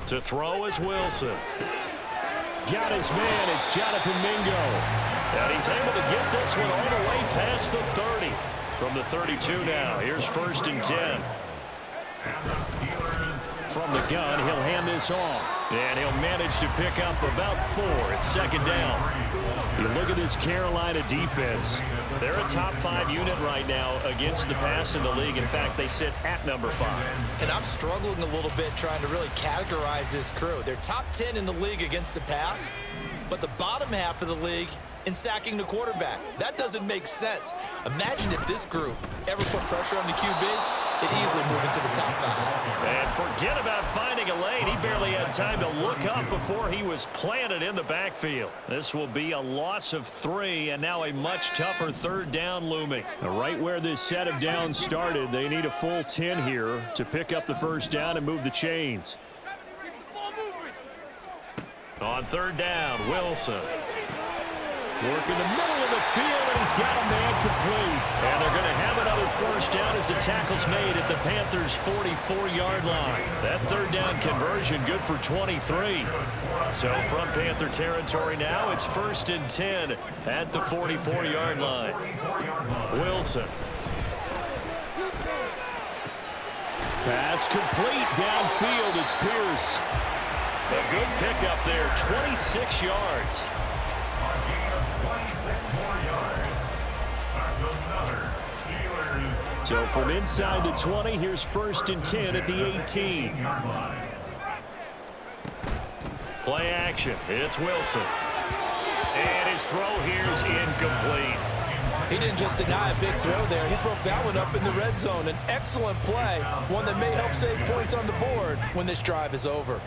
To throw is Wilson. Got his man. It's Jonathan Mingo. And he's able to get this one all the way past the 30. From the 32 now. Here's 1st and 10. From the gun, he'll hand this off. And he'll manage to pick up about 4. It's 2nd down. You look at this Carolina defense. They're a top 5 unit right now against the pass in the league. In fact, they sit at number 5. And I'm struggling a little bit trying to really categorize this crew. They're top 10 in the league against the pass, but the bottom half of the league in sacking the quarterback. That doesn't make sense. Imagine if this group ever put pressure on the QB, they'd easily move into the top 5. And forget about finding a lane. He barely had time to look up before he was planted in the backfield. This will be a loss of 3, and now a much tougher 3rd down looming. Right where this set of downs started, they need a full 10 here to pick up the 1st down and move the chains. On 3rd down, Wilson. Work in the middle of the field, and he's got a man complete. And they're going to have another 1st down as the tackle's made at the Panthers' 44-yard line. That 3rd down conversion good for 23. So from Panther territory now, it's 1st and 10 at the 44-yard line. Wilson. Pass complete downfield. It's Pierce. A good pickup there, 26 yards. So from inside the 20, here's 1st and 10 at the 18. Play action. It's Wilson. And his throw here is incomplete. He didn't just deny a big throw there. He broke that one up in the red zone. An excellent play, one that may help save points on the board when this drive is over.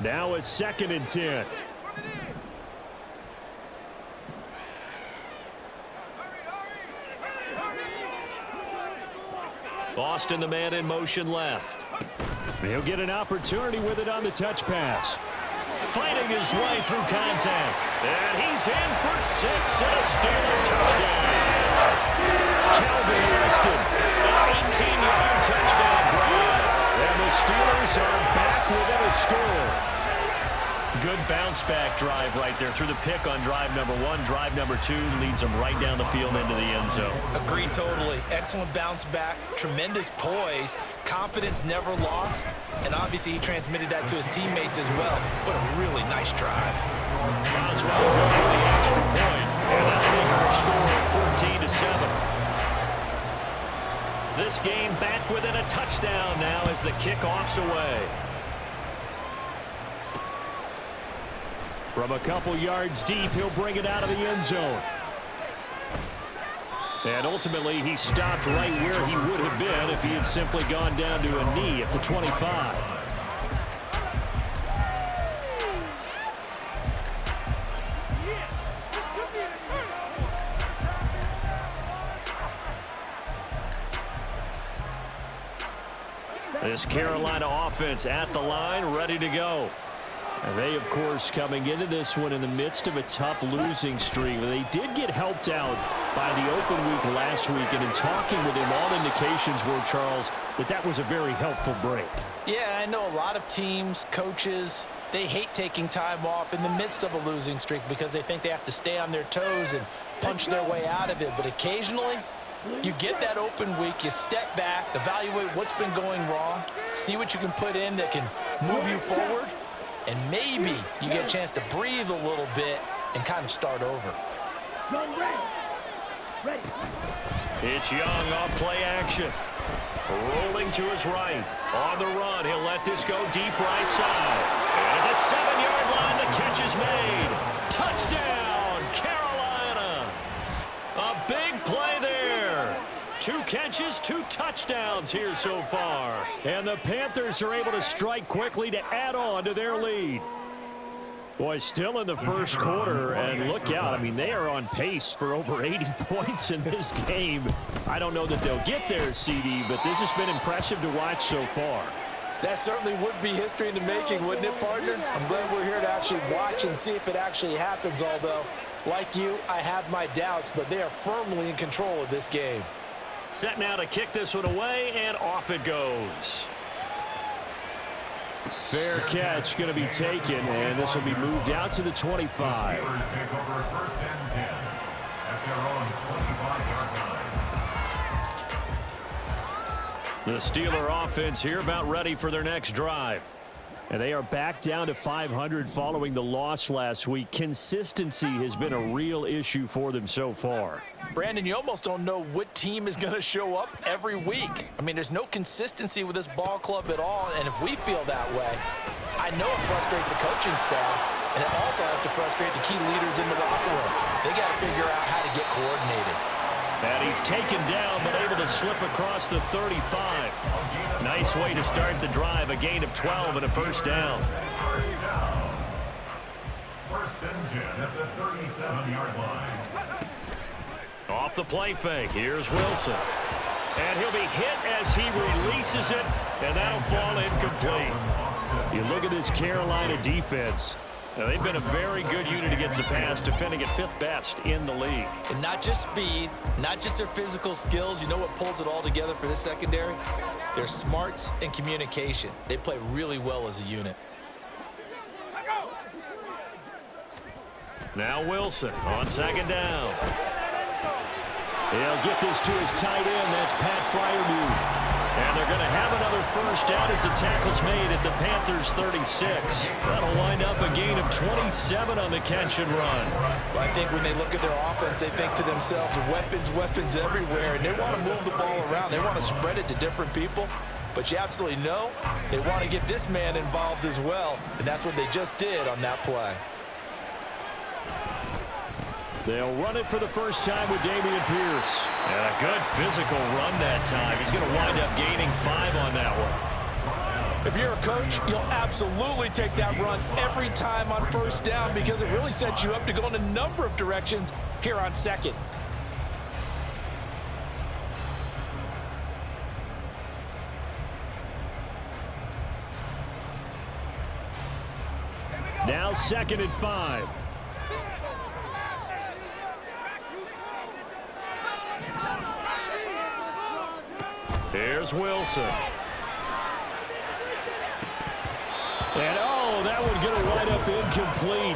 Now a 2nd and 10. Austin, the man in motion left. He'll get an opportunity with it on the touch pass. Fighting his way through contact. And he's in for 6 and a Steeler touchdown. Calvin Weston, an 18-yard touchdown grab. And the Steelers are back within a score. Good bounce-back drive right there through the pick on drive number 1. Drive number 2 leads them right down the field into the end zone. Agree totally. Excellent bounce back, tremendous poise, confidence never lost, and obviously he transmitted that to his teammates as well. What a really nice drive. Boswell good with the extra point, and that'll make our score 14-7. This game back within a touchdown now as the kickoff's away. From a couple yards deep, he'll bring it out of the end zone. And ultimately, he stopped right where he would have been if he had simply gone down to a knee at the 25. This Carolina offense at the line, ready to go. And they, of course, coming into this one in the midst of a tough losing streak. They did get helped out by the open week last week, and in talking with him, all indications were, Charles, that was a very helpful break. Yeah, I know a lot of teams, coaches, they hate taking time off in the midst of a losing streak because they think they have to stay on their toes and punch their way out of it. But occasionally, you get that open week, you step back, evaluate what's been going wrong, see what you can put in that can move you forward, and maybe you get a chance to breathe a little bit and kind of start over. It's Young off play action. Rolling to his right. On the run, he'll let this go deep right side. And at the 7-yard line, the catch is made. Touchdown, Carolina. A big play there. 2 catches, 2 touchdowns here so far. And the Panthers are able to strike quickly to add on to their lead. Boy, still in the first quarter, and look out. I mean, they are on pace for over 80 points in this game. I don't know that they'll get there, CD, but this has been impressive to watch so far. That certainly would be history in the making, wouldn't it, partner? I'm glad we're here to actually watch and see if it actually happens, although, like you, I have my doubts, but they are firmly in control of this game. Set now to kick this one away, and off it goes. fair catch going to be taken, and this will be moved out to the 25. The Steeler offense here about ready for their next drive. And they are back down to 500 following the loss last week. Consistency has been a real issue for them so far. Brandon, you almost don't know what team is going to show up every week. I mean, there's no consistency with this ball club at all, and if we feel that way, I know it frustrates the coaching staff, and it also has to frustrate the key leaders in the locker room. They got to figure out how to get coordinated. And he's taken down, but able to slip across the 35. Nice way to start the drive, a gain of 12 and a first down. First and 10 at the 37-yard line. Off the play fake, here's Wilson. And he'll be hit as he releases it, and that'll fall incomplete. You look at this Carolina defense. Now, they've been a very good unit against the pass, defending at 5th best in the league. And not just speed, not just their physical skills. You know what pulls it all together for this secondary? Their smarts and communication. They play really well as a unit. Now Wilson on second down. He'll get this to his tight end. That's Pat Freiermuth. And they're going to have another first down as the tackle's made at the Panthers' 36. That'll wind up a gain of 27 on the catch and run. Well, I think when they look at their offense, they think to themselves, weapons, weapons everywhere, and they want to move the ball around. They want to spread it to different people. But you absolutely know they want to get this man involved as well, and that's what they just did on that play. They'll run it for the first time with Dameon Pierce. And a good physical run that time. He's going to wind up gaining 5 on that one. If you're a coach, you'll absolutely take that run every time on first down because it really sets you up to go in a number of directions here on second. Now 2nd and 5. Here's Wilson. And that one going to wind up incomplete.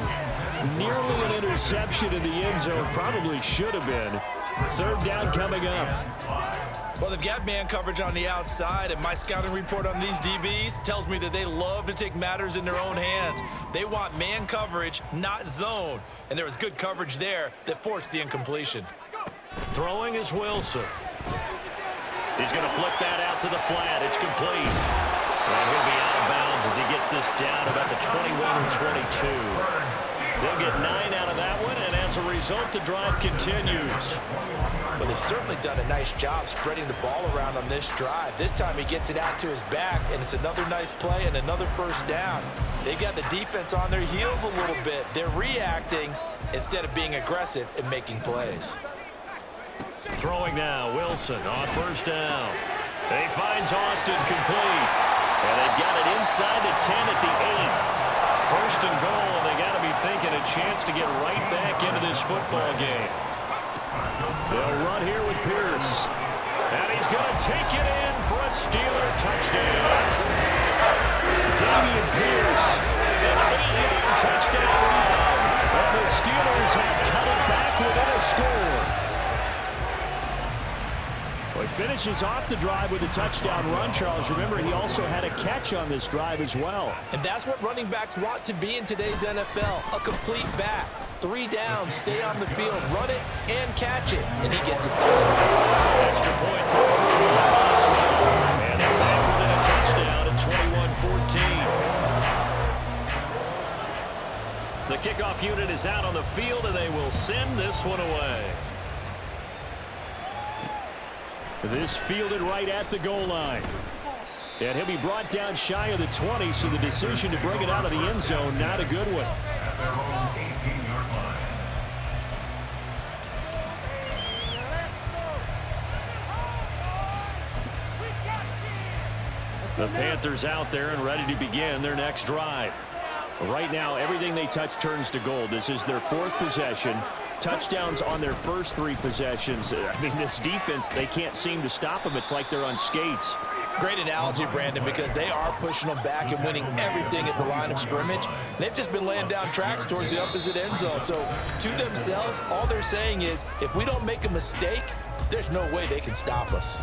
Nearly an interception in the end zone. Probably should have been. 3rd down coming up. Well, they've got man coverage on the outside, and my scouting report on these DBs tells me that they love to take matters in their own hands. They want man coverage, not zone. And there was good coverage there that forced the incompletion. Throwing is Wilson. He's going to flip that out to the flat. It's complete. And he'll be out of bounds as he gets this down about the 21 or 22. They'll get 9 out of that one, and as a result, the drive continues. Well, they've certainly done a nice job spreading the ball around on this drive. This time he gets it out to his back, and it's another nice play and another first down. They've got the defense on their heels a little bit. They're reacting instead of being aggressive and making plays. Throwing now, Wilson on first down. He finds Austin complete. And they've got it inside the 10 at the 8. First and goal, and they got to be thinking a chance to get right back into this football game. They'll run here with Pierce. And he's going to take it in for a Steeler touchdown. Dameon Pierce, an 8-yard touchdown run. And the Steelers have cut it back within a score. Well, he finishes off the drive with a touchdown run, Charles. Remember, he also had a catch on this drive as well. And that's what running backs want to be in today's NFL, a complete back. 3 downs, stay on the field, run it, and catch it. And he gets it done. Extra point put through as well. And they're back within a touchdown at 21-14. The kickoff unit is out on the field, and they will send this one away. This fielded right at the goal line. And he'll be brought down shy of the 20, so the decision to bring it out of the end zone, not a good one. The Panthers out there and ready to begin their next drive. Right now, everything they touch turns to gold. This is their 4th possession. Touchdowns on their first 3 possessions. I mean, this defense, they can't seem to stop them. It's like they're on skates. Great analogy, Brandon, because they are pushing them back and winning everything at the line of scrimmage. They've just been laying down tracks towards the opposite end zone. So to themselves, all they're saying is, if we don't make a mistake, there's no way they can stop us.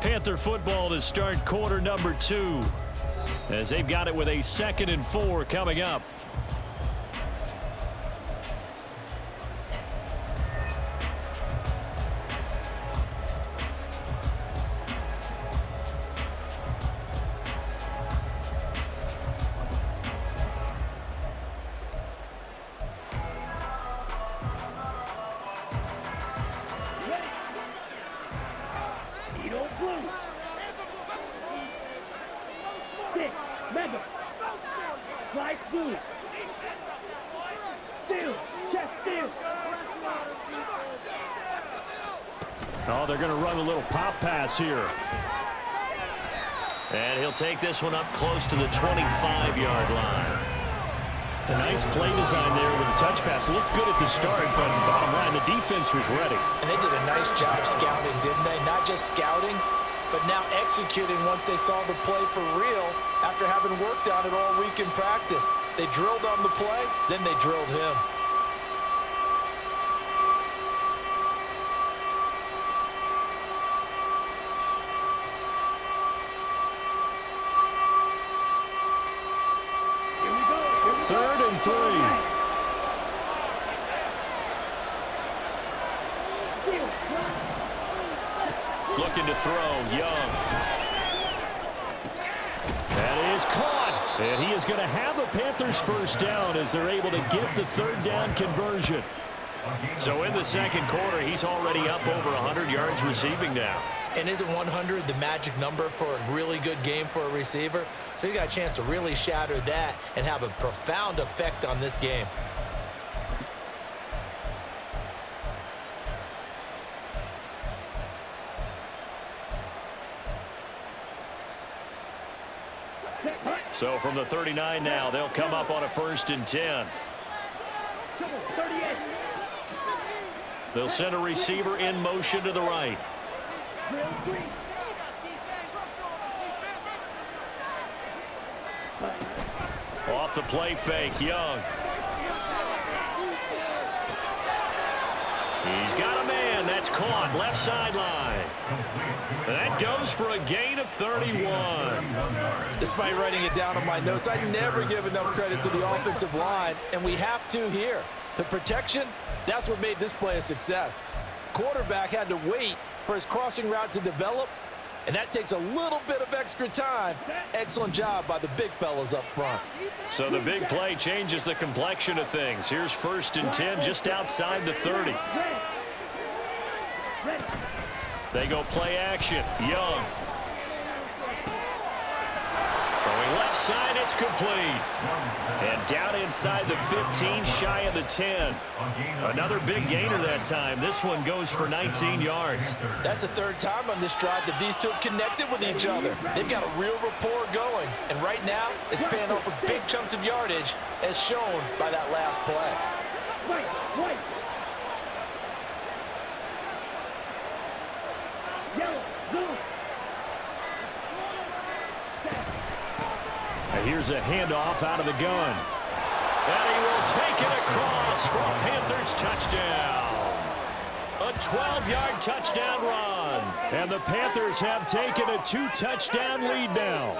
Panther football to start quarter number 2, as they've got it with a 2nd and 4 coming up. Oh, they're going to run a little pop pass here. And he'll take this one up close to the 25-yard line. A nice play design there with the touch pass. Looked good at the start, but bottom line, the defense was ready. And they did a nice job scouting, didn't they? Not just scouting, but now executing once they saw the play for real after having worked on it all week in practice. They drilled on the play, then they drilled him. Third and 3. Looking to throw, Young. That is caught. And he is going to have a Panthers first down as they're able to get the third down conversion. So in the second quarter, he's already up over 100 yards receiving now. And isn't 100 the magic number for a really good game for a receiver? So he got a chance to really shatter that and have a profound effect on this game. So from the 39 now, they'll come up on a 1st and 10. They'll send a receiver in motion to the right. Off the play fake, Young. He's got a man. That's caught. Left sideline. That goes for a gain of 31. Despite writing it down on my notes, I never give enough credit to the offensive line, and we have to here. The protection, that's what made this play a success. Quarterback had to wait for his crossing route to develop, and that takes a little bit of extra time. Excellent job by the big fellas up front. So the big play changes the complexion of things. Here's 1st and 10 just outside the 30. They go play action. Young. Throwing left side, it's complete. And down inside the 15, shy of the 10. Another big gainer that time. This one goes for 19 yards. That's the third time on this drive that these two have connected with each other. They've got a real rapport going. And right now, it's paying off with big chunks of yardage, as shown by that last play. And here's a handoff out of the gun. And he will take it across for a Panthers touchdown. A 12-yard touchdown run. And the Panthers have taken a 2-touchdown lead now.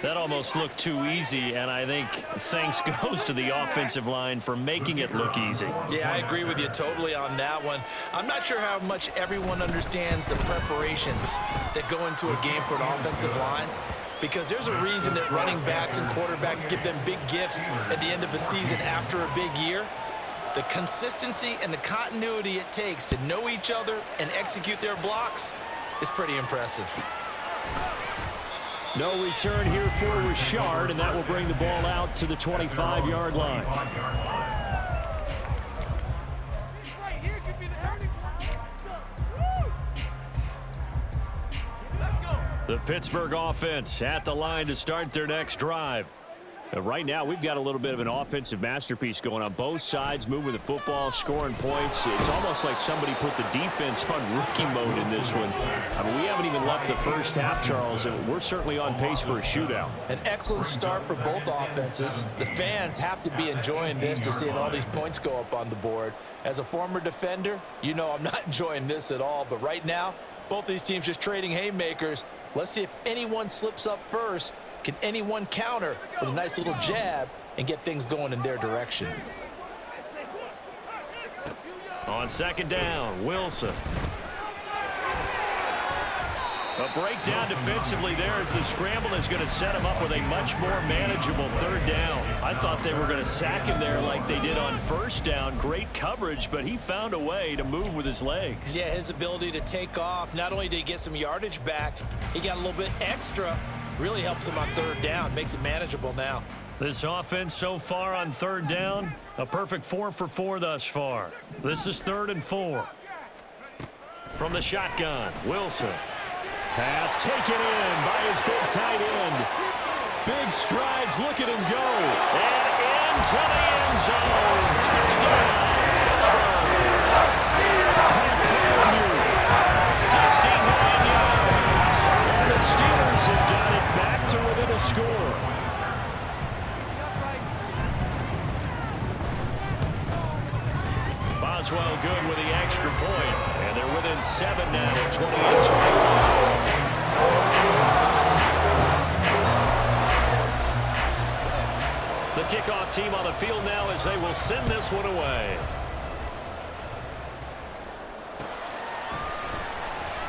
That almost looked too easy, and I think thanks goes to the offensive line for making it look easy. Yeah, I agree with you totally on that one. I'm not sure how much everyone understands the preparations that go into a game for an offensive line, because there's a reason that running backs and quarterbacks give them big gifts at the end of a season after a big year. The consistency and the continuity it takes to know each other and execute their blocks is pretty impressive. No return here for Richard, and that will bring the ball out to the 25-yard line. The Pittsburgh offense at the line to start their next drive. Right now, we've got a little bit of an offensive masterpiece going on both sides, moving the football, scoring points. It's almost like somebody put the defense on rookie mode in this one. I mean, we haven't even left the first half, Charles, and we're certainly on pace for a shootout. An excellent start for both offenses. The fans have to be enjoying this to seeing all these points go up on the board. As a former defender, you know I'm not enjoying this at all, but right now, both these teams just trading haymakers. Let's see if anyone slips up first. Can anyone counter with a nice little jab and get things going in their direction? On second down, Wilson. A breakdown defensively there as the scramble is going to set him up with a much more manageable third down. I thought they were going to sack him there like they did on first down. Great coverage, but he found a way to move with his legs. Yeah, his ability to take off, not only did he get some yardage back, he got a little bit extra. Really helps him on third down, makes it manageable now. This offense so far on third down, a perfect 4 for 4 thus far. This is 3rd and 4. From the shotgun, Wilson. Pass taken in by his big tight end. Big strides, look at him go. And into the end zone. Touchdown, Pittsburgh. 69 yards. And the Steelers have got it back to within a score. Boswell good with the extra point. And they're within 7 now, 28-21. The kickoff team on the field now as they will send this one away.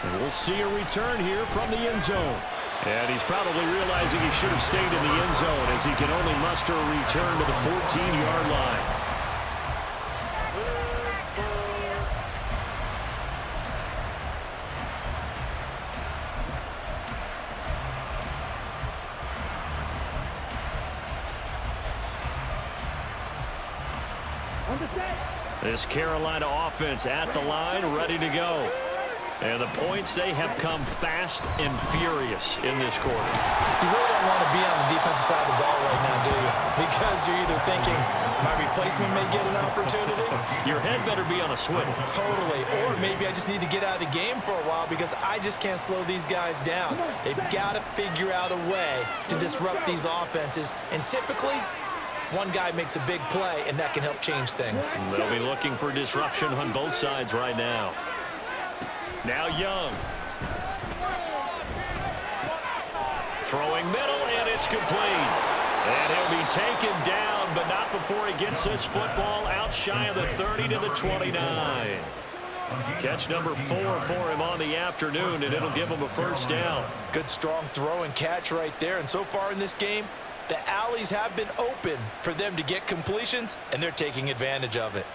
And we'll see a return here from the end zone. And he's probably realizing he should have stayed in the end zone as he can only muster a return to the 14-yard line. This Carolina offense at the line, ready to go. And the points, they have come fast and furious in this quarter. You really don't want to be on the defensive side of the ball right now, do you? Because you're either thinking, my replacement may get an opportunity. Your head better be on a swivel. Totally. Or maybe I just need to get out of the game for a while because I just can't slow these guys down. They've got to figure out a way to disrupt these offenses. And typically, one guy makes a big play, and that can help change things. They'll be looking for disruption on both sides right now. Now Young. Throwing middle, and it's complete. And he'll be taken down, but not before he gets this football out shy of the 30 to the 29. Catch number 4 for him on the afternoon, and it'll give him a first down. Good, strong throw and catch right there. And so far in this game, the alleys have been open for them to get completions, and they're taking advantage of it.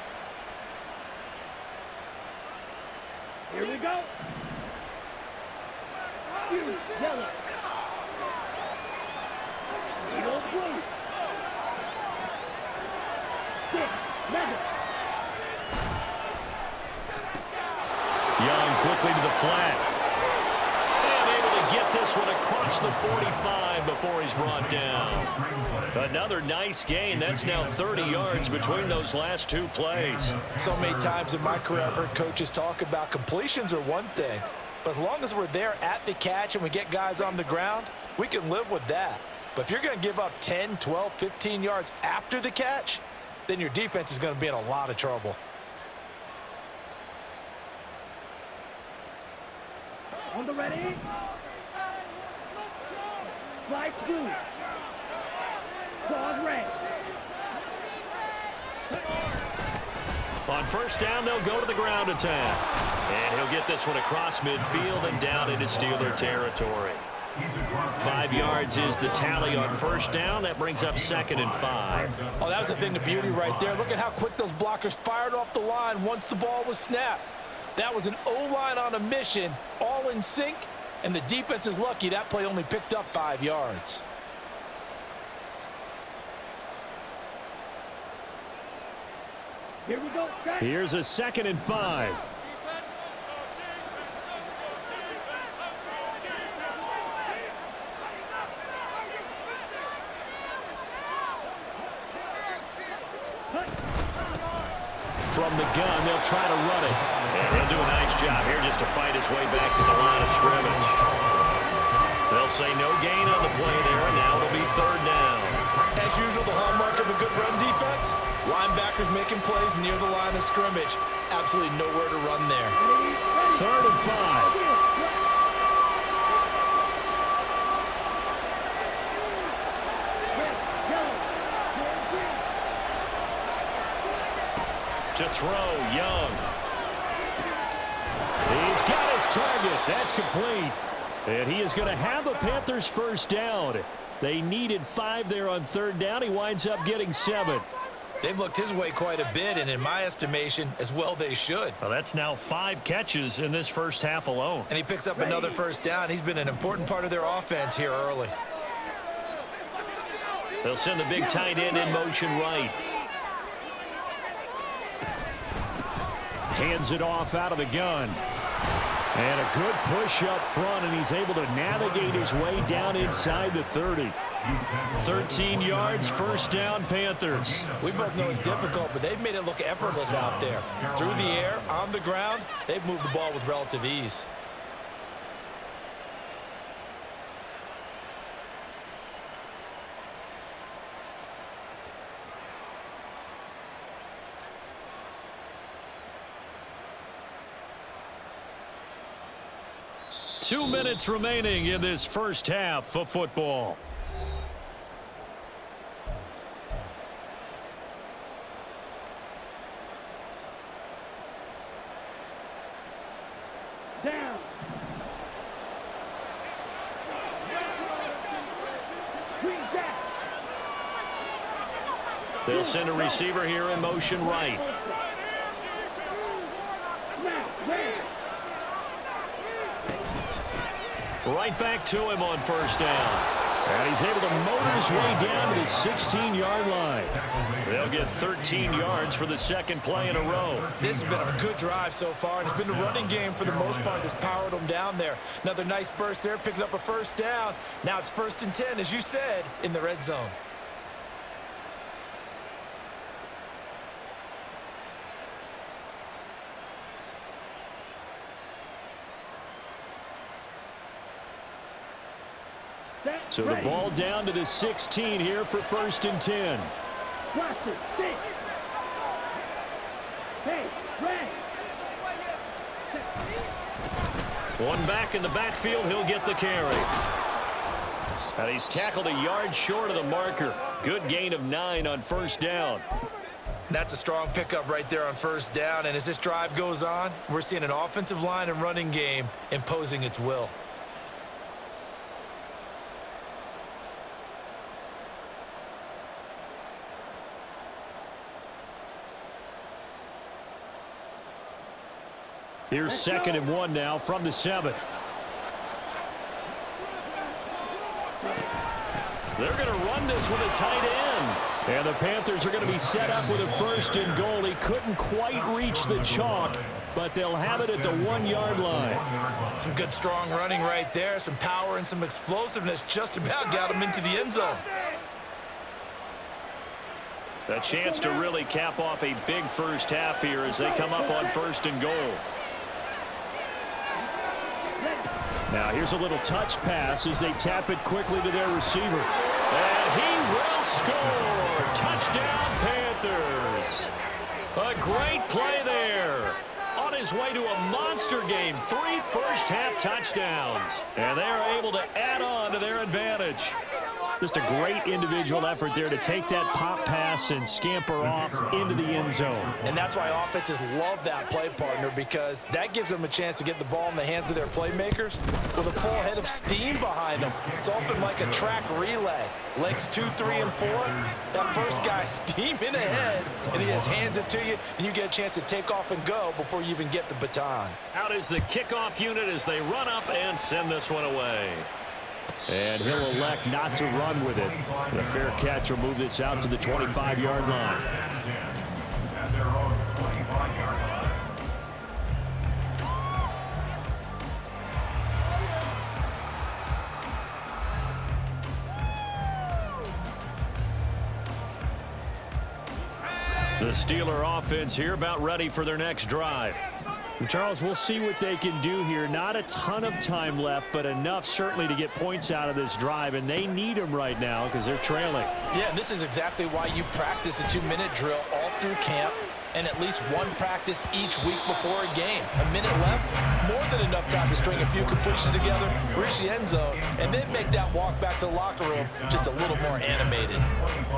Here we go. Yellow. Eagle blue. 6, 11. Young quickly to the flat. And able to get this one across the 45 before he's brought down. Another nice gain. That's now 30 yards between those last 2 plays. So many times in my career, I've heard coaches talk about completions are one thing, but as long as we're there at the catch and we get guys on the ground, we can live with that. But if you're going to give up 10, 12, 15 yards after the catch, then your defense is going to be in a lot of trouble. On the ready. Slide 2. Dog red. On first down, they'll go to the ground attack. And he'll get this one across midfield and down into Steeler territory. 5 yards is the tally on first down. That brings up 2nd and 5. Oh, that was a thing of beauty right there. Look at how quick those blockers fired off the line once the ball was snapped. That was an O-line on a mission, all in sync, and the defense is lucky that play only picked up 5 yards. Here we go. Here's a 2nd and 5. from the gun. They'll try to run it. And he'll do a nice job here just to fight his way back to the line of scrimmage. They'll say no gain on the play there, and now it'll be third down. As usual, the hallmark of a good run defense, linebackers making plays near the line of scrimmage. Absolutely nowhere to run there. 3rd and 5. To throw, Young. He's got his target. That's complete. And he is going to have a Panthers first down. They needed 5 there on 3rd down. He winds up getting 7. They've looked his way quite a bit, and in my estimation, as well they should. Well, that's now 5 catches in this first half alone. And he picks up another first down. He's been an important part of their offense here early. They'll send the big tight end in motion right. Hands it off out of the gun. And a good push up front, and he's able to navigate his way down inside the 30. 13 yards, first down, Panthers. We both know it's difficult, but they've made it look effortless out there. Through the air, on the ground, they've moved the ball with relative ease. Two minutes remaining in this first half of football. Down. Bring back. They'll send a receiver here in motion right. Now, man. Right back to him on first down. And he's able to motor his way down to the 16-yard line. They'll get 13 yards for the second play in a row. This has been a good drive so far, and it's been the running game for the most part that's powered them down there. Another nice burst there, picking up a first down. Now it's 1st and 10, as you said, in the red zone. So the ball down to the 16 here for 1st and 10. Watch it. 6. Hey, red. One back in the backfield, he'll get the carry. And he's tackled a yard short of the marker. Good gain of 9 on first down. That's a strong pickup right there on first down, and as this drive goes on, we're seeing an offensive line and running game imposing its will. Here's 2nd and 1 now from the 7. They're going to run this with a tight end. And the Panthers are going to be set up with a 1st and goal. He couldn't quite reach the chalk, but they'll have it at the 1-yard line. Some good strong running right there. Some power and some explosiveness just about got him into the end zone. A chance to really cap off a big first half here as they come up on 1st and goal. Now here's a little touch pass as they tap it quickly to their receiver. And he will score. Touchdown, Panthers. A great play there. On his way to a monster game. 3 first-half touchdowns. And they are able to add on to their advantage. Just a great individual effort there to take that pop pass and scamper off into the end zone. And that's why offenses love that play, partner, because that gives them a chance to get the ball in the hands of their playmakers with a full head of steam behind them. It's often like a track relay. Legs 2, 3, and 4. That first guy steaming ahead, and he just hands it to you, and you get a chance to take off and go before you even get the baton. Out is the kickoff unit as they run up and send this one away. And he'll elect not to run with it. The fair catch will move this out to the 25-yard line. At their own 25-yard line. The Steeler offense here about ready for their next drive. And Charles, we'll see what they can do here. Not a ton of time left, but enough certainly to get points out of this drive, and they need them right now because they're trailing. Yeah, and this is exactly why you practice a 2-minute drill all through camp and at least one practice each week before a game. A minute left, more than enough time to string a few completions together, reach the end zone, and then make that walk back to the locker room just a little more animated.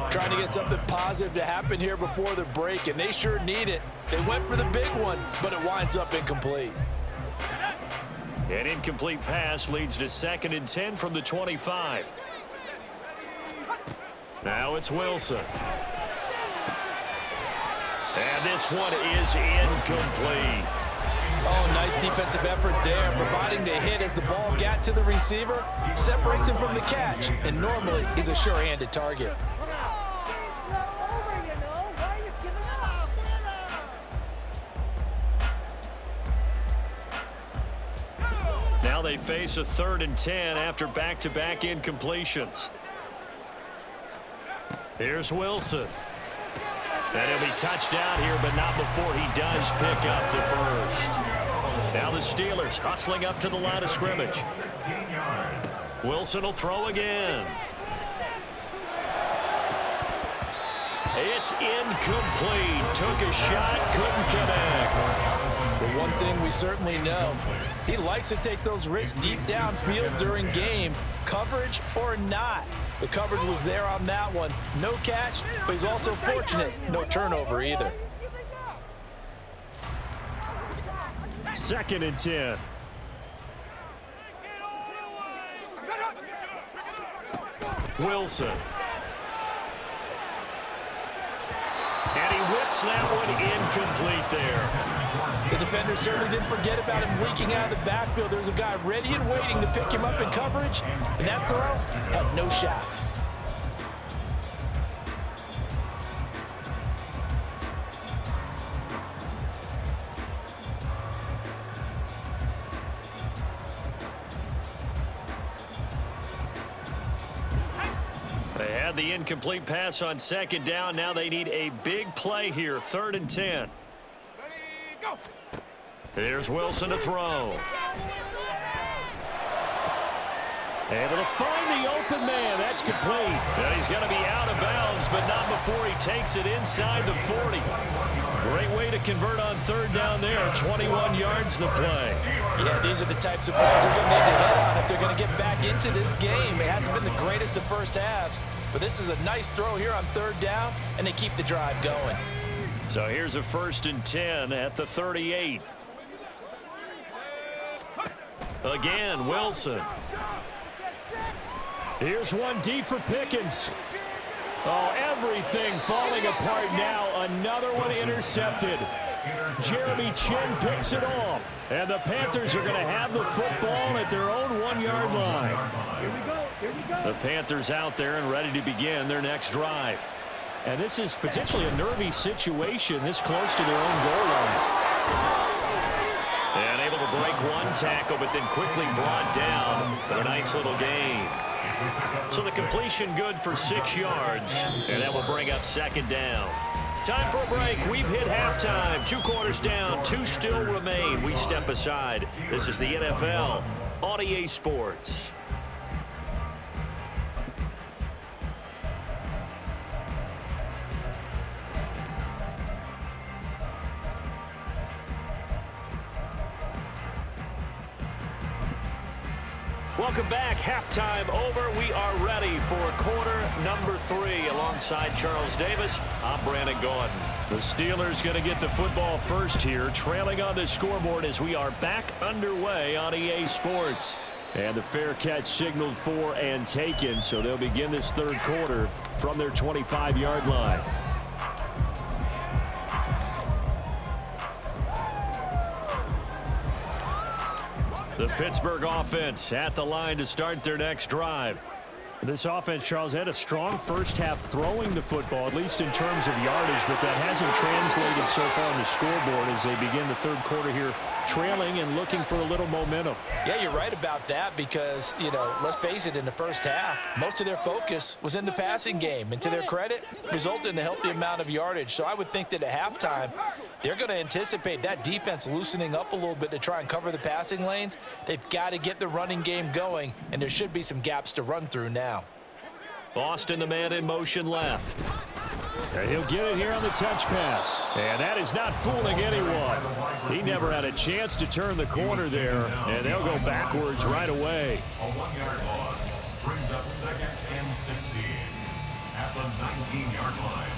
Trying to get something positive to happen here before the break, and they sure need it. They went for the big one, but it winds up incomplete. An incomplete pass leads to 2nd and 10 from the 25. Now it's Wilson. And this one is incomplete. Oh, nice defensive effort there, providing the hit as the ball got to the receiver, separates him from the catch, and normally he's a sure-handed target. Now they face a 3rd and 10 after back-to-back incompletions. Here's Wilson. And he'll be touched out here, but not before he does pick up the first. Now the Steelers hustling up to the line of scrimmage. Wilson will throw again. It's incomplete. Took a shot, couldn't connect. The one thing we certainly know, he likes to take those risks deep downfield during games, coverage or not. The coverage was there on that one. No catch, but he's also fortunate. No turnover either. 2nd and 10. Wilson. And he whips that one incomplete there. The defender certainly didn't forget about him leaking out of the backfield. There was a guy ready and waiting to pick him up in coverage, and that throw had no shot. They had the incomplete pass on 2nd down. Now they need a big play here, 3rd and 10. Here's Wilson to throw. Able to find the open man. That's complete. And he's going to be out of bounds, but not before he takes it inside the 40. Great way to convert on 3rd down there. 21 yards the play. Yeah, these are the types of plays they're going to need to hit on if they're going to get back into this game. It hasn't been the greatest of first halves, but this is a nice throw here on 3rd down, and they keep the drive going. So here's a 1st and 10 at the 38. Again, Wilson. Here's one deep for Pickens. Oh, everything falling apart now. Another one intercepted. Jeremy Chin picks it off. And the Panthers are going to have the football at their own 1-yard line. Here we go. Here we go. The Panthers out there and ready to begin their next drive. And this is potentially a nervy situation this close to their own goal line. And able to break one tackle, but then quickly brought down for a nice little gain. So the completion good for 6 yards, and that will bring up 2nd down. Time for a break. We've hit halftime. 2 quarters down, 2 still remain. We step aside. This is the NFL on EA Sports. Welcome back. Halftime over. We are ready for quarter number 3. Alongside Charles Davis, I'm Brandon Gordon. The Steelers going to get the football first here, trailing on the scoreboard as we are back underway on EA Sports. And the fair catch signaled for and taken, so they'll begin this 3rd quarter from their 25-yard line. The Pittsburgh offense at the line to start their next drive. This offense, Charles, had a strong first half throwing the football, at least in terms of yardage, but that hasn't translated so far on the scoreboard as they begin the third quarter here trailing and looking for a little momentum. Yeah, you're right about that because, let's face it, in the first half, most of their focus was in the passing game. And to their credit, resulted in a healthy amount of yardage. So I would think that at halftime, they're going to anticipate that defense loosening up a little bit to try and cover the passing lanes. They've got to get the running game going, and there should be some gaps to run through now. Boston, the man in motion left. And he'll get it here on the touch pass. And that is not fooling anyone. He never had a chance to turn the corner there, and they'll go backwards right away. A 1-yard loss brings up 2nd and 16 at the 19-yard line.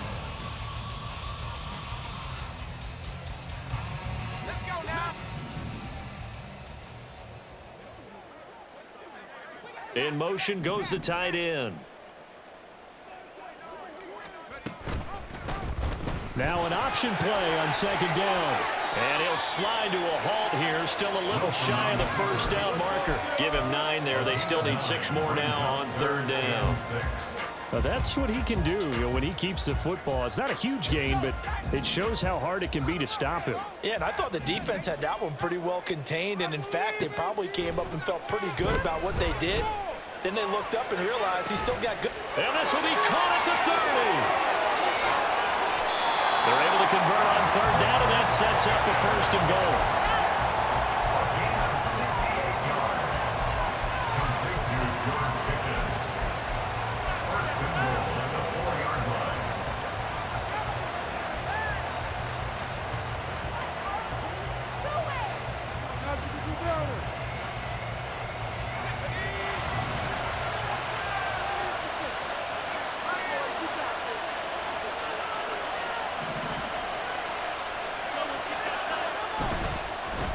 Let's go now. In motion goes the tight end. Now an option play on second down. And he'll slide to a halt here, still a little shy of the first down marker. Give him 9 there. They still need 6 more now on third down. Now that's what he can do, when he keeps the football. It's not a huge gain, but it shows how hard it can be to stop him. Yeah, and I thought the defense had that one pretty well contained, and in fact, they probably came up and felt pretty good about what they did. Then they looked up and realized he still got good. And this will be caught at the 30. They're able to convert on third down, and that sets up a 1st and goal.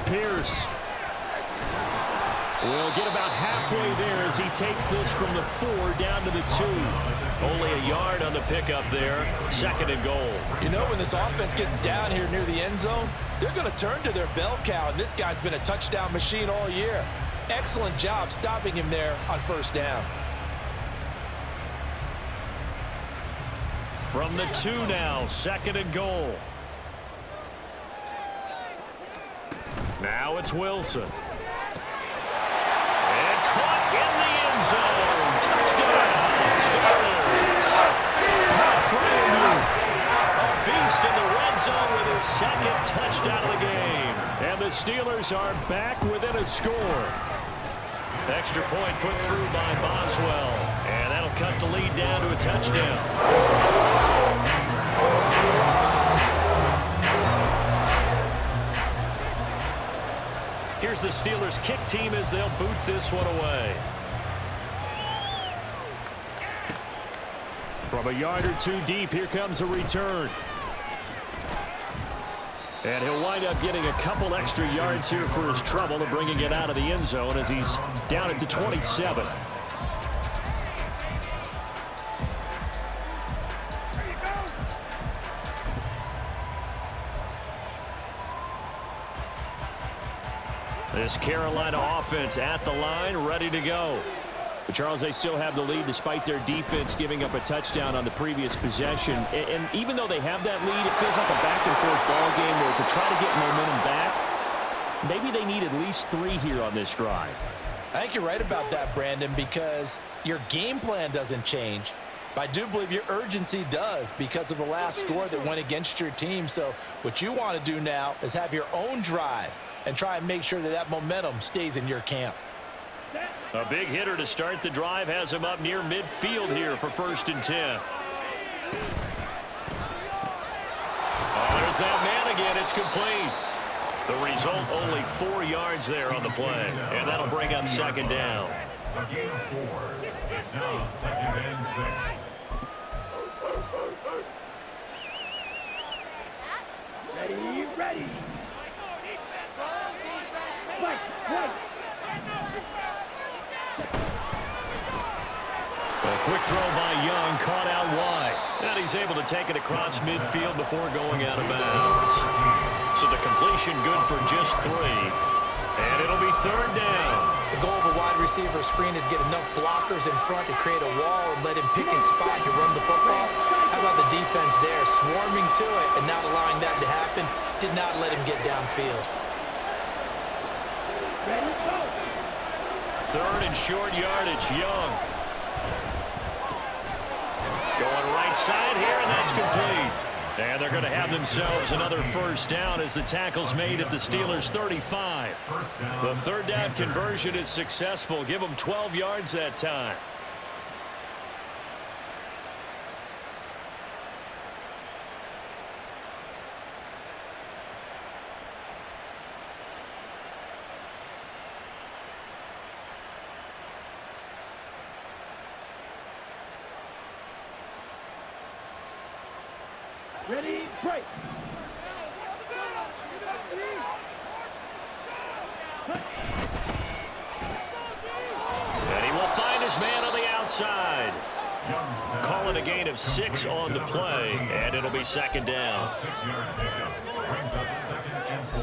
Pierce will get about halfway there as he takes this from the 4 down to the 2. Only a yard on the pickup there. 2nd and goal. When this offense gets down here near the end zone, they're going to turn to their bell cow, and this guy's been a touchdown machine all year. Excellent job stopping him there on first down. From the 2 now, 2nd and goal. Now it's Wilson. And caught in the end zone. Touchdown, Steelers. A beast in the red zone with his 2nd touchdown of the game. And the Steelers are back within a score. Extra point put through by Boswell. And that'll cut the lead down to a touchdown. Here's the Steelers kick team as they'll boot this one away. From a yard or 2 deep, here comes a return. And he'll wind up getting a couple extra yards here for his trouble to bringing it out of the end zone as he's down at the 27. This Carolina offense at the line, ready to go. But Charles, they still have the lead despite their defense giving up a touchdown on the previous possession. And even though they have that lead, it feels like a back-and-forth ball game where to try to get momentum back, maybe they need at least 3 here on this drive. I think you're right about that, Brandon, because your game plan doesn't change. But I do believe your urgency does because of the last score that went against your team. So what you want to do now is have your own drive and try and make sure that that momentum stays in your camp. A big hitter to start the drive has him up near midfield here for 1st and 10. Oh, there's that man again. It's complete. The result, only 4 yards there on the play. And that'll bring up 2nd down. A gain of 4. It's now 2nd and 6. Ready, ready. Fight, fight. A quick throw by Young, caught out wide. And he's able to take it across midfield before going out of bounds. So the completion good for just 3. And it'll be 3rd down. The goal of a wide receiver receiver screen is get enough blockers in front to create a wall and let him pick his spot to run the football. How about the defense there, swarming to it and not allowing that to happen? Did not let him get downfield. Third and short yardage, Young. Going right side here, and that's complete. And they're going to have themselves another first down as the tackle's made at the Steelers' 35. The third down conversion is successful. Give them 12 yards that time. Ready, break. And he will find his man on the outside. Calling a gain of 6 on the play, and it'll be second down. A 6-yard pickup brings up 2nd and 4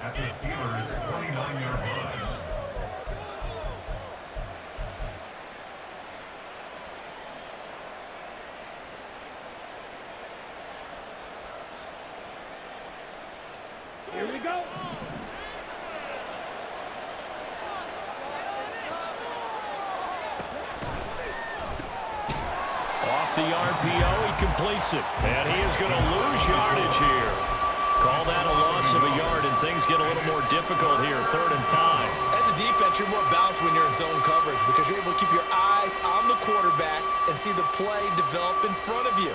at the Steelers' 29-yard line. Here we go. Off the RPO, he completes it. And he is going to lose yardage here. Call that a loss of a yard, and things get a little more difficult here. 3rd and 5. As a defense, you're more balanced when you're in zone coverage because you're able to keep your eyes on the quarterback and see the play develop in front of you.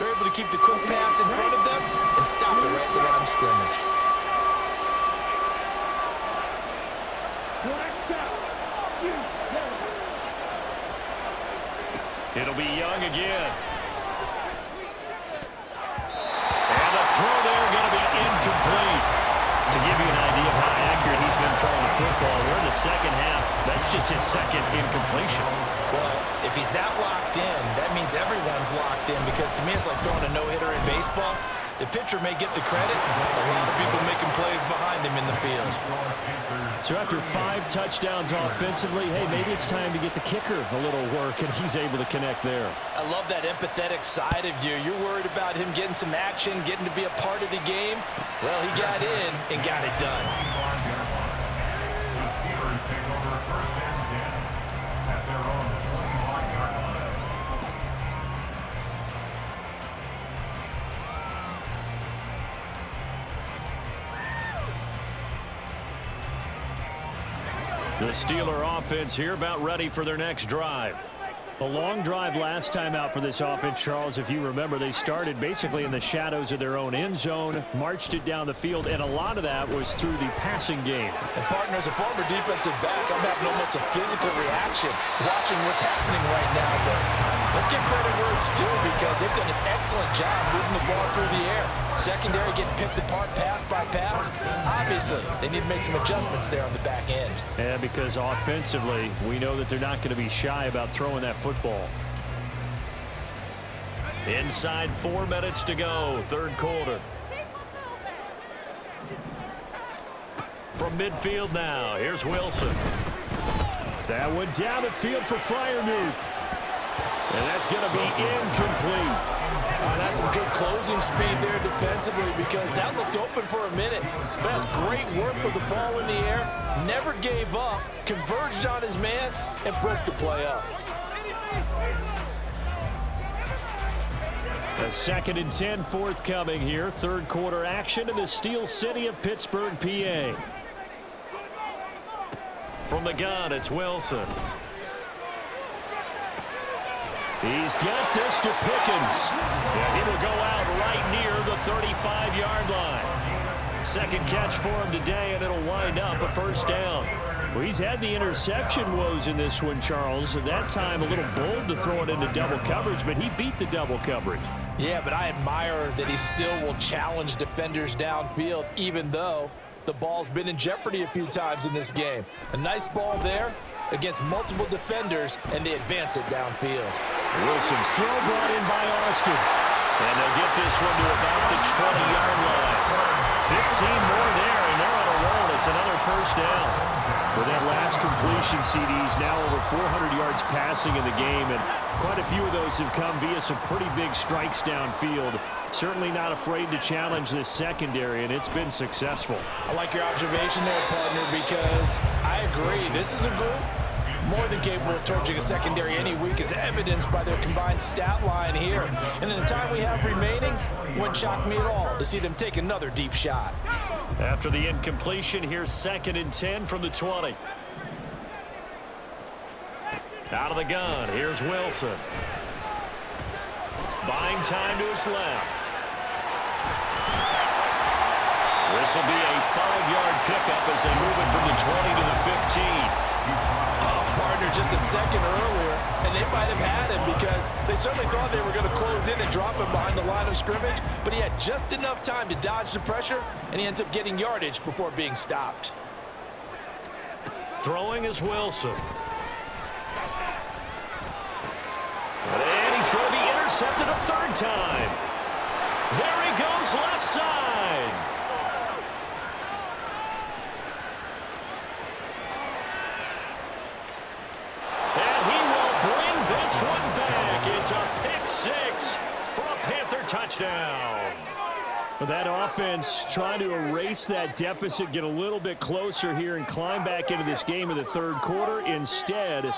They're able to keep the quick pass in front of them and stop it right at the line of scrimmage. It'll be Young again. And the throw there going to be incomplete. To give you an idea of how accurate he's been throwing the football, we're in the second half. That's just his second incompletion. Well, if he's that locked in, that means everyone's locked in because to me it's like throwing a no-hitter in baseball. The pitcher may get the credit. A lot of people making plays behind him in the field. So after 5 touchdowns offensively, hey, maybe it's time to get the kicker a little work, and he's able to connect there. I love that empathetic side of you. You're worried about him getting some action, getting to be a part of the game. Well, he got in and got it done. The Steelers take over 1st and 10 at their own 25-yard line. The Steeler offense here about ready for their next drive. A long drive last time out for this offense, Charles. If you remember, they started basically in the shadows of their own end zone, marched it down the field, and a lot of that was through the passing game. And partner, as a former defensive back, I'm having almost a physical reaction watching what's happening right now. But let's give credit where it's due because they've done an excellent job moving the ball through the air. Secondary getting picked apart pass by pass. Obviously, they need to make some adjustments there on the back end. And because offensively, we know that they're not going to be shy about throwing that football. Inside 4 minutes to go, 3rd quarter. From midfield now, here's Wilson. That went down the field for Freiermuth. And that's going to be incomplete. That's some good closing speed there defensively because that looked open for a minute. That's great work with the ball in the air. Never gave up, converged on his man, and broke the play up. A 2nd and 10 forthcoming here. 3rd quarter action in the Steel City of Pittsburgh, PA. From the gun, it's Wilson. He's got this to Pickens. And he will go out right near the 35-yard line. Second catch for him today, and it'll wind up a first down. Well, he's had the interception woes in this one, Charles. At that time, a little bold to throw it into double coverage, but he beat the double coverage. Yeah, but I admire that he still will challenge defenders downfield, even though the ball's been in jeopardy a few times in this game. A nice ball there against multiple defenders, and they advance it downfield. Wilson's throw brought in by Austin. And they'll get this one to about the 20-yard line. 15 more there, and they're on a roll. It's another first down. For that last completion, CD's now over 400 yards passing in the game, and quite a few of those have come via some pretty big strikes downfield. Certainly not afraid to challenge this secondary, and it's been successful. I like your observation there, partner, because I agree. This is a group more than capable of torching a secondary any week, as evidenced by their combined stat line here. And in the time we have remaining, wouldn't shock me at all to see them take another deep shot. After the incompletion, here's 2nd and 10 from the 20. Out of the gun, here's Wilson. Buying time to his left. This will be a 5-yard pickup as they move it from the 20 to the 15. Partner, just a second earlier, and they might have had him because they certainly thought they were going to close in and drop him behind the line of scrimmage, but he had just enough time to dodge the pressure, and he ends up getting yardage before being stopped. Throwing is Wilson. And he's going to be intercepted a 3rd time. There he goes, left side. It's a pick 6 for a Panther touchdown. That offense trying to erase that deficit, get a little bit closer here, and climb back into this game in the 3rd quarter. Instead,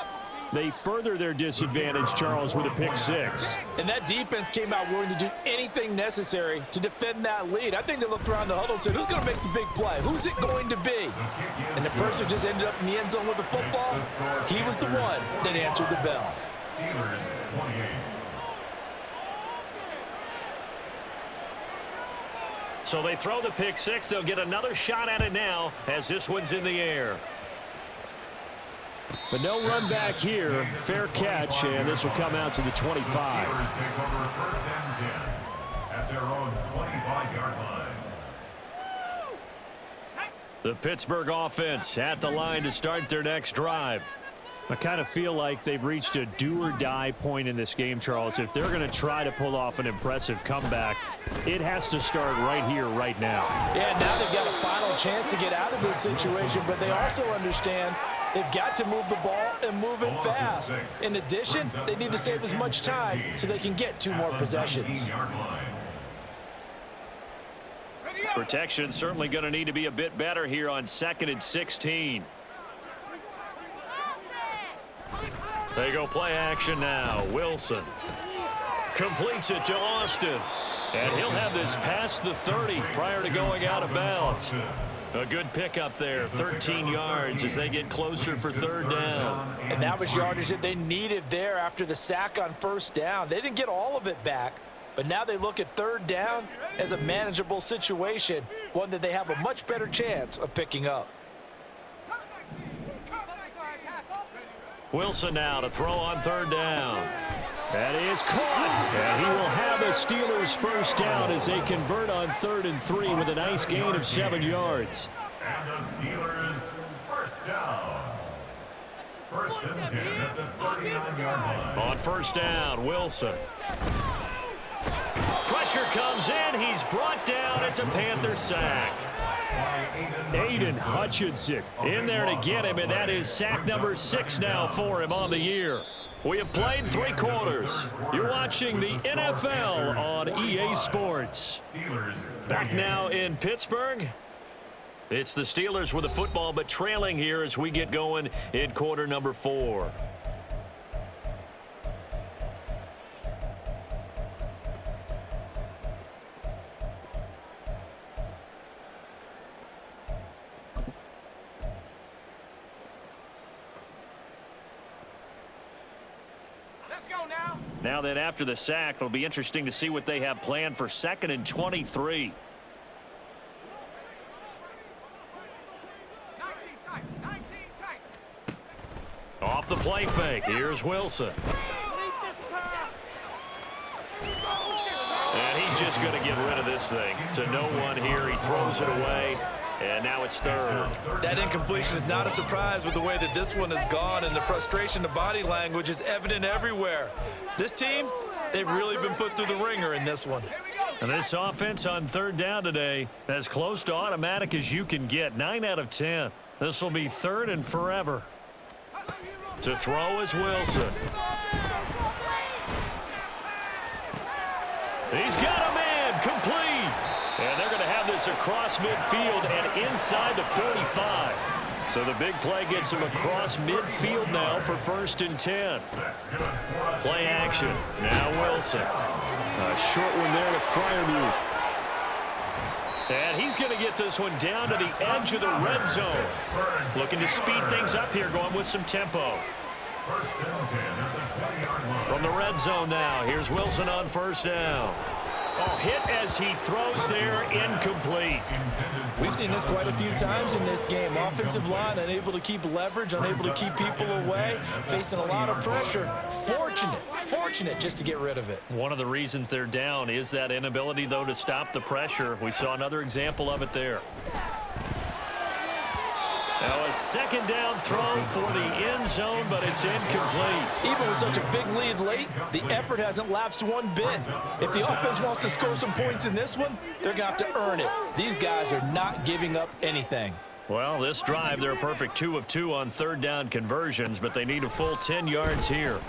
they further their disadvantage, Charles, with a pick 6. And that defense came out willing to do anything necessary to defend that lead. I think they looked around the huddle and said, who's going to make the big play? Who's it going to be? And the person just ended up in the end zone with the football. He was the one that answered the bell. Steelers 28. So they throw the pick 6. They'll get another shot at it now as this one's in the air. But no run back here. Fair catch, and this will come out to the 25. Steelers take over 1st and 10 at their own 25-yard line. The Pittsburgh offense at the line to start their next drive. I kind of feel like they've reached a do-or-die point in this game, Charles. If they're going to try to pull off an impressive comeback, it has to start right here, right now. Yeah, now they've got a final chance to get out of this situation, but they also understand they've got to move the ball and move it fast. In addition, they need to save as much time so they can get 2 more possessions. Protection certainly going to need to be a bit better here on 2nd and 16. They go play action now. Wilson completes it to Austin. And he'll have this past the 30 prior to going out of bounds. A good pickup there, 13 yards as they get closer for 3rd down. And that was yardage that they needed there after the sack on 1st down. They didn't get all of it back, but now they look at 3rd down as a manageable situation, one that they have a much better chance of picking up. Wilson now to throw on 3rd down. That is caught. And he will have a Steelers 1st down as they convert on 3rd and 3 with a nice gain of 7 yards. And the Steelers 1st down. 1st and 10 at the 39-yard line. On 1st down, Wilson. Pressure comes in. He's brought down. It's a Panther sack. Aiden Hutchinson in there to get him, and that is sack number 6 now for him on the year. We have played 3 quarters. You're watching the NFL on EA Sports. Back now in Pittsburgh. It's the Steelers with the football, but trailing here as we get going in quarter number 4. Now then, after the sack, it'll be interesting to see what they have planned for 2nd and 23. 19 tight. Off the play fake, here's Wilson. And he's just going to get rid of this thing. To no one here, he throws it away. And now it's 3rd. That incompletion is not a surprise with the way that this one has gone, and the frustration, the body language is evident everywhere. This team, they've really been put through the ringer in this one. And this offense on 3rd down today, as close to automatic as you can get, 9 out of 10. This will be 3rd and forever. To throw is Wilson. He's got a man, complete. And they're going to have this across midfield and inside the 45. So the big play gets him across midfield now for 1st and 10. Play action. Now Wilson. A short one there to Freiermuth. And he's going to get this one down to the edge of the red zone. Looking to speed things up here, going with some tempo. From the red zone now, here's Wilson on 1st down. Oh, hit as he throws there, incomplete. We've seen this quite a few times in this game. Offensive line unable to keep leverage, unable to keep people away, facing a lot of pressure. Fortunate just to get rid of it. One of the reasons they're down is that inability, though, to stop the pressure. We saw another example of it there. Now a 2nd down throw for the end zone, but it's incomplete. Even with such a big lead late, the effort hasn't lapsed one bit. If the offense wants to score some points in this one, they're going to have to earn it. These guys are not giving up anything. Well, this drive, they're a perfect 2 of 2 on 3rd down conversions, but they need a full 10 yards here.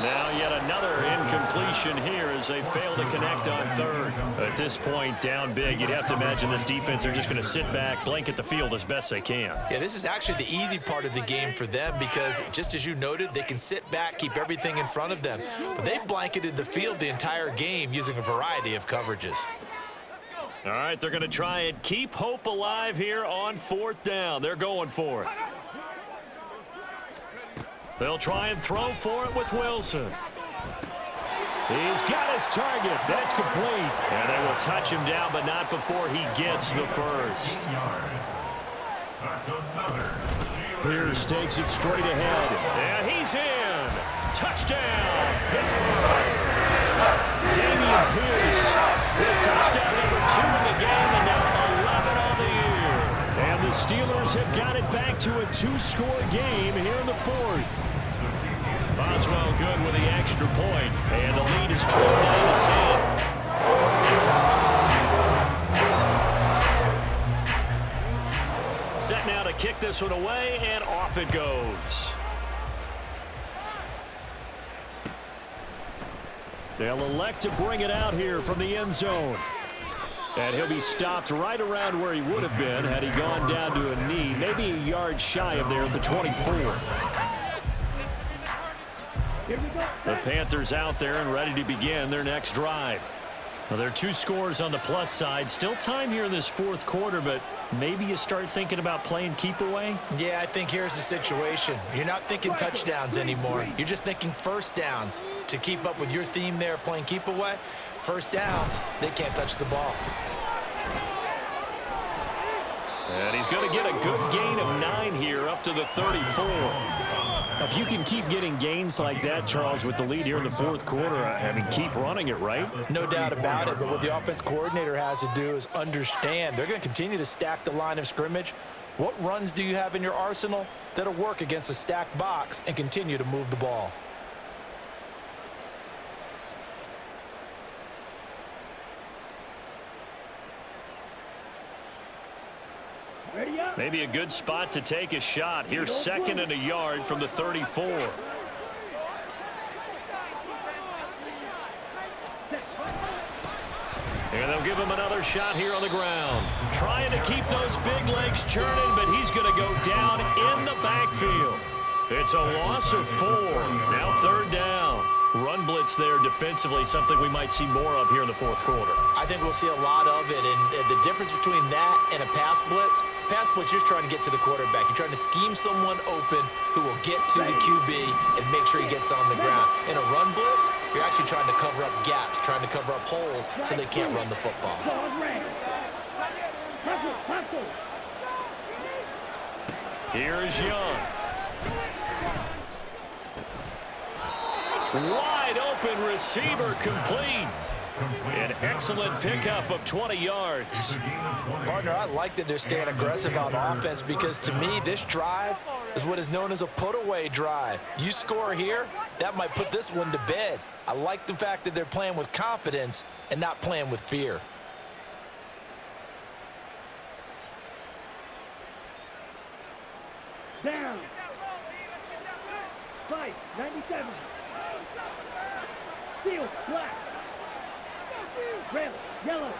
Now yet another incompletion here as they fail to connect on 3rd. At this point, down big, you'd have to imagine this defense are just going to sit back, blanket the field as best they can. Yeah, this is actually the easy part of the game for them because, just as you noted, they can sit back, keep everything in front of them. But they've blanketed the field the entire game using a variety of coverages. All right, they're going to try and keep hope alive here on 4th down. They're going for it. They'll try and throw for it with Wilson. He's got his target. That's complete. And they will touch him down, but not before he gets the 1st. Pierce takes it straight ahead. And he's in. Touchdown, Pittsburgh. Damian Pierce with touchdown number 2 in the game, and now 11 on the year. And the Steelers have got it back to a 2-score game here in the 4th. Boswell good with the extra point, and the lead is trimmed down to 10. Set now to kick this one away, and off it goes. They'll elect to bring it out here from the end zone. And he'll be stopped right around where he would have been had he gone down to a knee, maybe a yard shy of there at the 24. The Panthers out there and ready to begin their next drive. Well, there are 2 scores on the plus side. Still time here in this 4th quarter, but maybe you start thinking about playing keep away? Yeah, I think here's the situation. You're not thinking touchdowns anymore. You're just thinking 1st downs. To keep up with your theme there, playing keep away, 1st downs, they can't touch the ball. And he's going to get a good gain of 9 here up to the 34. If you can keep getting gains like that, Charles, with the lead here in the 4th quarter, I mean, keep running it, right? No doubt about it, but what the offense coordinator has to do is understand they're going to continue to stack the line of scrimmage. What runs do you have in your arsenal that'll work against a stacked box and continue to move the ball? Maybe a good spot to take a shot. Here's 2nd and a yard from the 34. And they'll give him another shot here on the ground. Trying to keep those big legs churning, but he's going to go down in the backfield. It's a loss of 4. Now 3rd down. Run blitz there defensively, something we might see more of here in the 4th quarter. I think we'll see a lot of it, and the difference between that and a pass blitz, you're just trying to get to the quarterback. You're trying to scheme someone open who will get to the QB and make sure he gets on the ground. In a run blitz, you're actually trying to cover up gaps, trying to cover up holes so they can't run the football. Here's Young. Wide open receiver, complete. An excellent pickup of 20 yards. Partner, I like that they're staying aggressive on offense because to me, this drive is what is known as a put-away drive. You score here, that might put this one to bed. I like the fact that they're playing with confidence and not playing with fear. Down. Fight, 97. Steel, black. Red, yellow.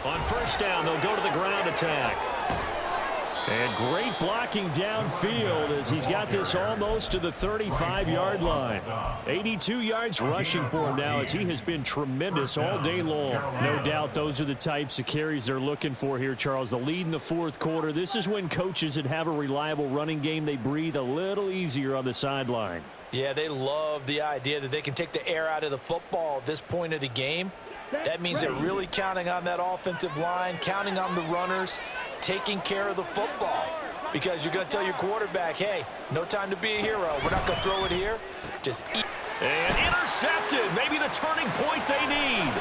On first down, they'll go to the ground attack. And great blocking downfield as he's got this almost to the 35-yard line. 82 yards rushing for him now as he has been tremendous all day long. No doubt those are the types of carries they're looking for here, Charles. The lead in the fourth quarter. This is when coaches that have a reliable running game, they breathe a little easier on the sideline. Yeah, they love the idea that they can take the air out of the football at this point of the game. That means they're really counting on that offensive line, counting on the runners, taking care of the football. Because you're going to tell your quarterback, hey, no time to be a hero. We're not going to throw it here. Just eat. And intercepted. Maybe the turning point they need.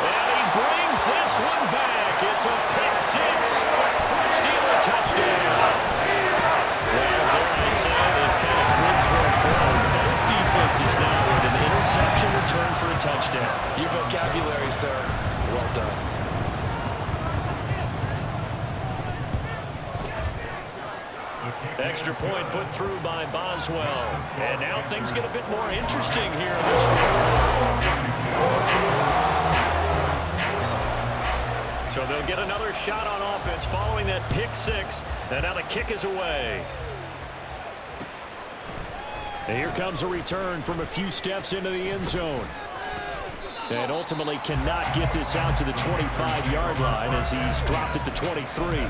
And he brings this one back. It's a pick six for a Steeler touchdown. Well, dare I say it, it's kind of quid pro quo. Both defenses now with an interception return for a touchdown. Your vocabulary, sir. Well done. Extra point put through by Boswell. And now things get a bit more interesting here in this fourth quarter. So they'll get another shot on offense following that pick six. And now the kick is away. And here comes a return from a few steps into the end zone. And ultimately cannot get this out to the 25-yard line as he's dropped at the 23.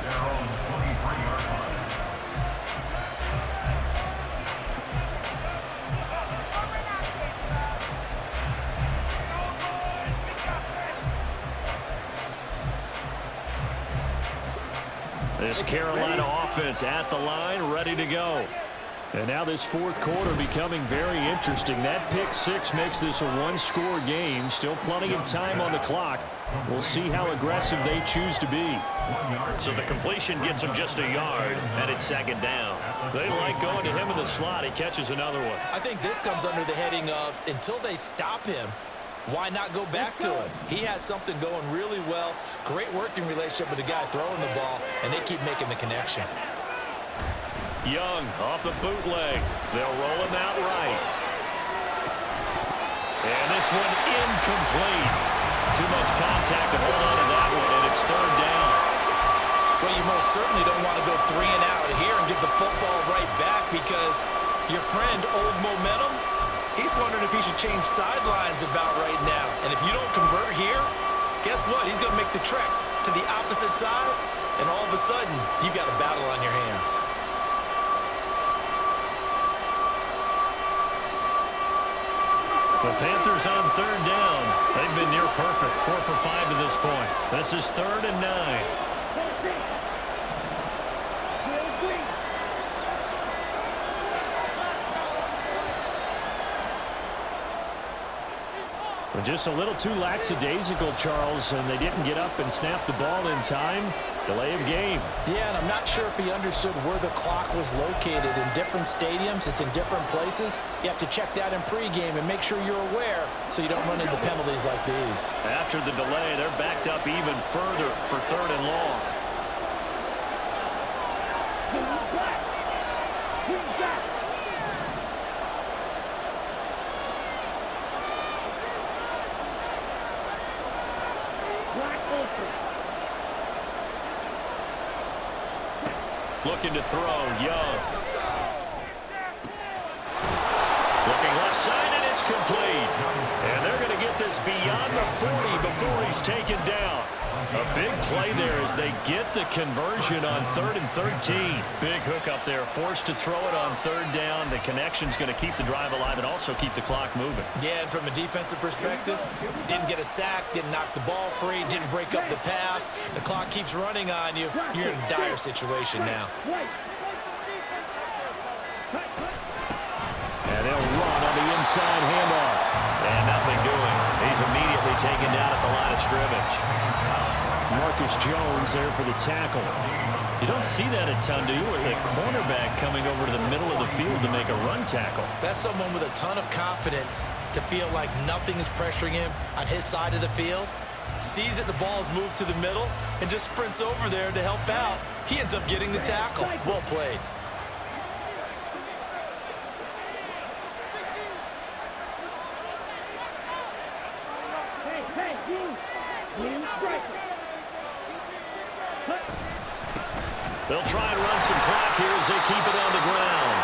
This Carolina offense at the line, ready to go. And now this fourth quarter becoming very interesting. That pick six makes this a one-score game. Still plenty of time on the clock. We'll see how aggressive they choose to be. So the completion gets him just a yard, and it's second down. They like going to him in the slot. He catches another one. I think this comes under the heading of until they stop him, why not go back to him? He has something going really well. Great working relationship with the guy throwing the ball, and they keep making the connection. Young off the bootleg. They'll roll him out right. And this one incomplete. Too much contact to hold on to that one, and it's third down. Well, you most certainly don't want to go 3 and out here and give the football right back because your friend, Old Momentum, he's wondering if he should change sidelines about right now. And if you don't convert here, guess what? He's going to make the trek to the opposite side, and all of a sudden, you've got a battle on your hands. The Panthers on third down. They've been near perfect. 4 for 5 to this point. This is 3rd and 9. Just a little too lackadaisical, Charles, and they didn't get up and snap the ball in time. Delay of game. Yeah, and I'm not sure if he understood where the clock was located. In different stadiums, it's in different places. You have to check that in pregame and make sure you're aware so you don't run into penalties like these. After the delay, they're backed up even further for 3rd and long. Looking to throw, Young. Looking left side, and it's complete. And they're going to get this beyond the 40 before he's taken down. A big play there as they get the conversion on 3rd and 13. Big hook up there, forced to throw it on 3rd down. The connection's going to keep the drive alive and also keep the clock moving. Yeah, and from a defensive perspective, didn't get a sack, didn't knock the ball free, didn't break up the pass. The clock keeps running on you. You're in a dire situation now. And they'll run on the inside handoff. And nothing doing. He's immediately taken down at the line of scrimmage. Marcus Jones there for the tackle. You don't see that a ton, do you? Or a cornerback coming over to the middle of the field to make a run tackle. That's someone with a ton of confidence to feel like nothing is pressuring him on his side of the field. Sees that the ball is moved to the middle and just sprints over there to help out. He ends up getting the tackle. Well played. Hey, you strike. They'll try and run some clock here as they keep it on the ground.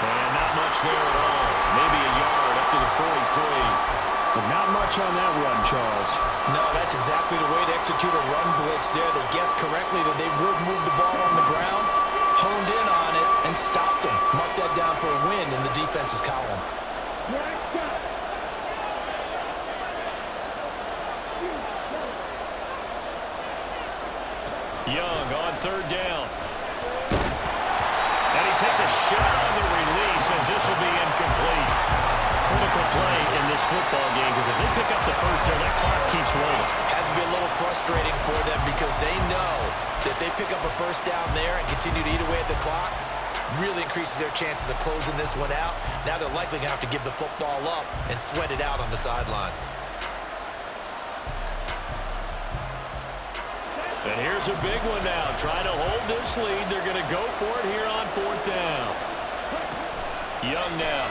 And not much there at all. Maybe a yard up to the 43. But not much on that run, Charles. No, that's exactly the way to execute a run blitz there. They guessed correctly that they would move the ball on the ground, honed in on it, and stopped them. Mark that down for a win in the defense's column. Young on third down. And he takes a shot on the release as this will be incomplete. Critical play in this football game because if they pick up the first there, that clock keeps rolling. Has to be a little frustrating for them because they know that they pick up a first down there and continue to eat away at the clock, really increases their chances of closing this one out. Now they're likely going to have to give the football up and sweat it out on the sideline. And here's a big one now. Trying to hold this lead. They're going to go for it here on fourth down. Young now.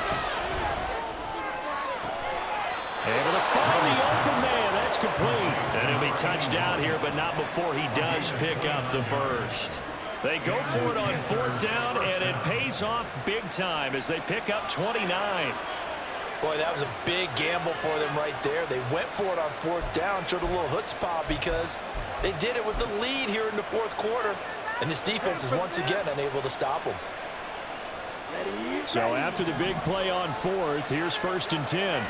Able to find the open man. That's complete. And he'll be touchdown here, but not before he does pick up the first. They go for it on fourth down, and it pays off big time as they pick up 29. Boy, that was a big gamble for them right there. They went for it on fourth down, showed a little chutzpah because they did it with the lead here in the fourth quarter. And this defense is once again unable to stop them. So after the big play on fourth, here's 1st and 10.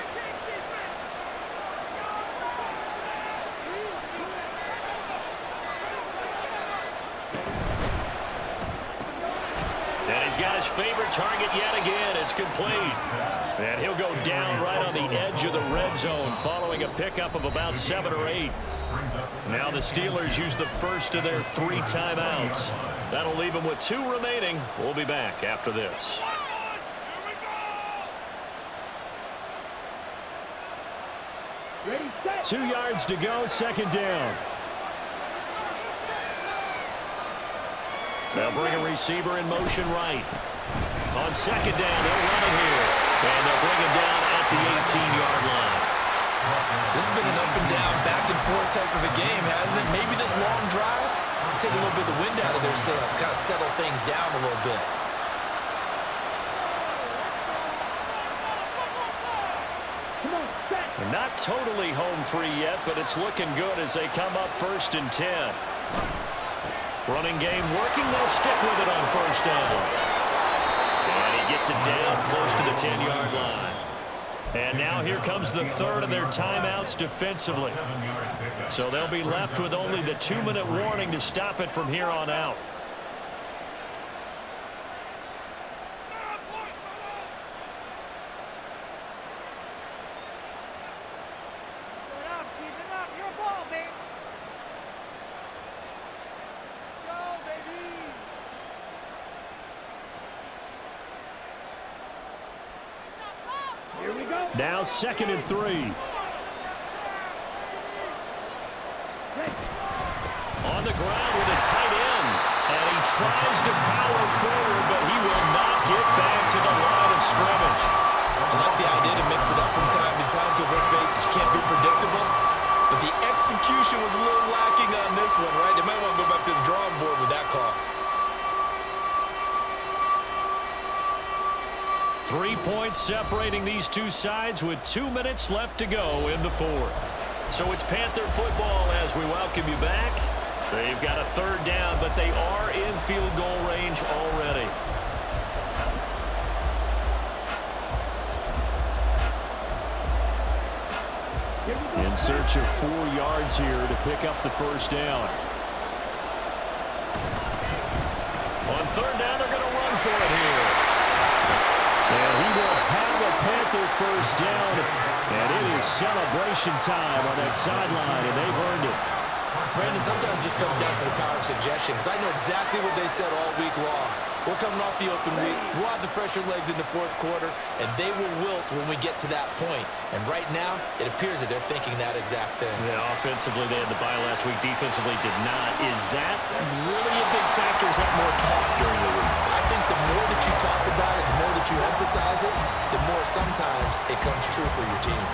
And he's got his favorite target yet again. It's complete. And he'll go down right on the edge of the red zone following a pickup of about 7 or 8. Now the Steelers use the first of their 3 timeouts. That'll leave them with 2 remaining. We'll be back after this. Ready, set. 2 yards to go, 2nd down. They'll bring a receiver in motion right. On 2nd down, they'll run it here. And they'll bring him down at the 18-yard line. This has been an up and down, back and forth type of a game, hasn't it? Maybe this long drive will take a little bit of the wind out of their sails, kind of settle things down a little bit. Come on, set. And not totally home free yet, but it's looking good as they come up 1st and 10. Running game working. They'll stick with it on 1st down. And he gets it down close to the 10-yard line. And now here comes the 3rd of their timeouts defensively. So they'll be left with only the 2-minute warning to stop it from here on out. Keep it up. Your ball, baby. Go, baby. Here we go. Now 2nd and 3. On the ground with a tight end. And he tries to power forward, but he will not get back to the line of scrimmage. I like the idea to mix it up from time to time because, let's face it, you can't be predictable. But the execution was a little lacking on this one, right? They might want to go back to the drawing board with that call. 3 points separating these two sides with 2 minutes left to go in the 4th. So it's Panther football as we welcome you back. They've got a 3rd down, but they are in field goal range already. In search of 4 yards here to pick up the 1st down. On 3rd down, they're going to run for it here. And he will have a Panther 1st down. And it is celebration time on that sideline, and they've earned it. Brandon, sometimes it just comes down to the power of suggestion, because I know exactly what they said all week long. We're coming off the open week. We'll have the fresher legs in the fourth quarter, and they will wilt when we get to that point. And right now, it appears that they're thinking that exact thing. Yeah, offensively, they had the bye last week. Defensively, did not. Is that really a big factor? Is that more talk during the week? I think the more that you talk about it, the more that you emphasize it, the more sometimes it comes true for your team.